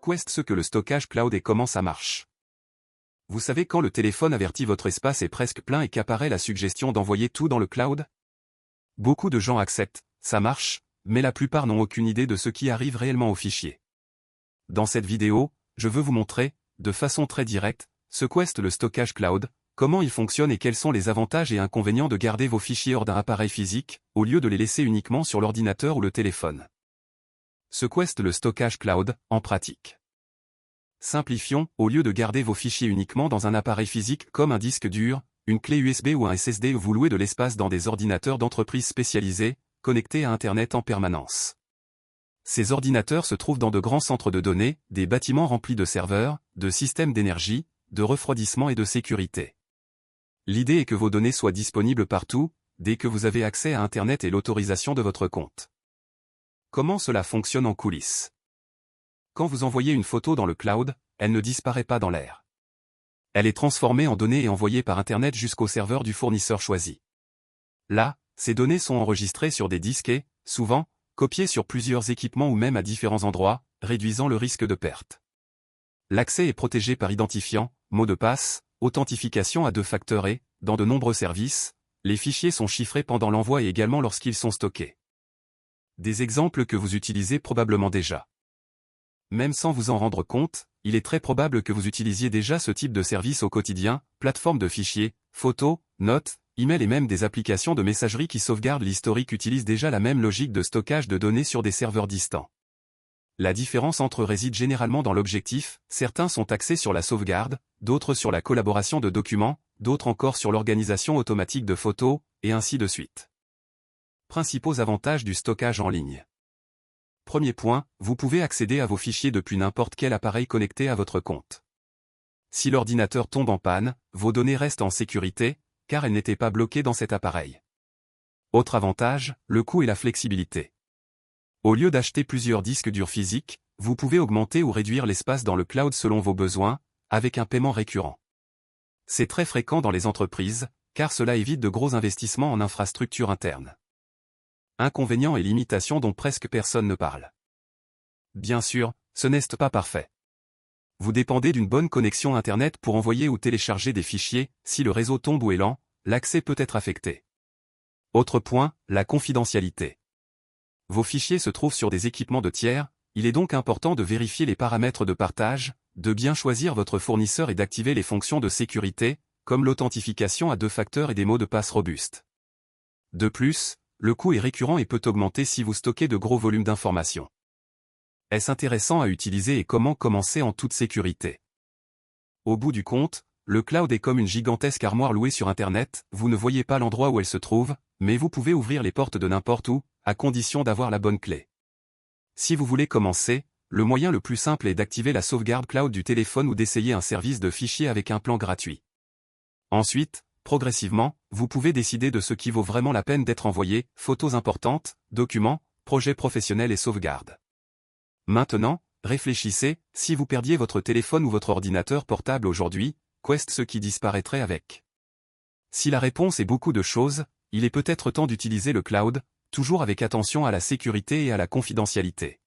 Qu'est ce que le stockage cloud et comment ça marche? Vous savez quand le téléphone avertit votre espace est presque plein et qu'apparaît la suggestion d'envoyer tout dans le cloud? Beaucoup de gens acceptent, ça marche, mais la plupart n'ont aucune idée de ce qui arrive réellement au fichier. Dans cette vidéo, je veux vous montrer, de façon très directe, ce qu'est le stockage cloud, comment il fonctionne et quels sont les avantages et inconvénients de garder vos fichiers hors d'un appareil physique, au lieu de les laisser uniquement sur l'ordinateur ou le téléphone. Ce qu'est le stockage cloud, en pratique. Simplifions, au lieu de garder vos fichiers uniquement dans un appareil physique comme un disque dur, une clé USB ou un SSD, vous louez de l'espace dans des ordinateurs d'entreprise spécialisés, connectés à Internet en permanence. Ces ordinateurs se trouvent dans de grands centres de données, des bâtiments remplis de serveurs, de systèmes d'énergie, de refroidissement et de sécurité. L'idée est que vos données soient disponibles partout, dès que vous avez accès à Internet et l'autorisation de votre compte. Comment cela fonctionne en coulisses? Quand vous envoyez une photo dans le cloud, elle ne disparaît pas dans l'air. Elle est transformée en données et envoyée par Internet jusqu'au serveur du fournisseur choisi. Là, ces données sont enregistrées sur des disques et, souvent, copiées sur plusieurs équipements ou même à différents endroits, réduisant le risque de perte. L'accès est protégé par identifiant, mot de passe, authentification à 2 facteurs et, dans de nombreux services, les fichiers sont chiffrés pendant l'envoi et également lorsqu'ils sont stockés. Des exemples que vous utilisez probablement déjà. Même sans vous en rendre compte, il est très probable que vous utilisiez déjà ce type de service au quotidien, plateformes de fichiers, photos, notes, emails et même des applications de messagerie qui sauvegardent l'historique utilisent déjà la même logique de stockage de données sur des serveurs distants. La différence entre eux réside généralement dans l'objectif, certains sont axés sur la sauvegarde, d'autres sur la collaboration de documents, d'autres encore sur l'organisation automatique de photos, et ainsi de suite. Principaux avantages du stockage en ligne. Premier point, vous pouvez accéder à vos fichiers depuis n'importe quel appareil connecté à votre compte. Si l'ordinateur tombe en panne, vos données restent en sécurité, car elles n'étaient pas bloquées dans cet appareil. Autre avantage, le coût et la flexibilité. Au lieu d'acheter plusieurs disques durs physiques, vous pouvez augmenter ou réduire l'espace dans le cloud selon vos besoins, avec un paiement récurrent. C'est très fréquent dans les entreprises, car cela évite de gros investissements en infrastructures internes. Inconvénients et limitations dont presque personne ne parle. Bien sûr, ce n'est pas parfait. Vous dépendez d'une bonne connexion Internet pour envoyer ou télécharger des fichiers, si le réseau tombe ou est lent, l'accès peut être affecté. Autre point, la confidentialité. Vos fichiers se trouvent sur des équipements de tiers, il est donc important de vérifier les paramètres de partage, de bien choisir votre fournisseur et d'activer les fonctions de sécurité, comme l'authentification à 2 facteurs et des mots de passe robustes. De plus, le coût est récurrent et peut augmenter si vous stockez de gros volumes d'informations. Est-ce intéressant à utiliser et comment commencer en toute sécurité? Au bout du compte, le cloud est comme une gigantesque armoire louée sur Internet, vous ne voyez pas l'endroit où elle se trouve, mais vous pouvez ouvrir les portes de n'importe où, à condition d'avoir la bonne clé. Si vous voulez commencer, le moyen le plus simple est d'activer la sauvegarde cloud du téléphone ou d'essayer un service de fichiers avec un plan gratuit. Ensuite, progressivement, vous pouvez décider de ce qui vaut vraiment la peine d'être envoyé, photos importantes, documents, projets professionnels et sauvegarde. Maintenant, réfléchissez, si vous perdiez votre téléphone ou votre ordinateur portable aujourd'hui, qu'est ce qui disparaîtrait avec? Si la réponse est beaucoup de choses, il est peut-être temps d'utiliser le cloud, toujours avec attention à la sécurité et à la confidentialité.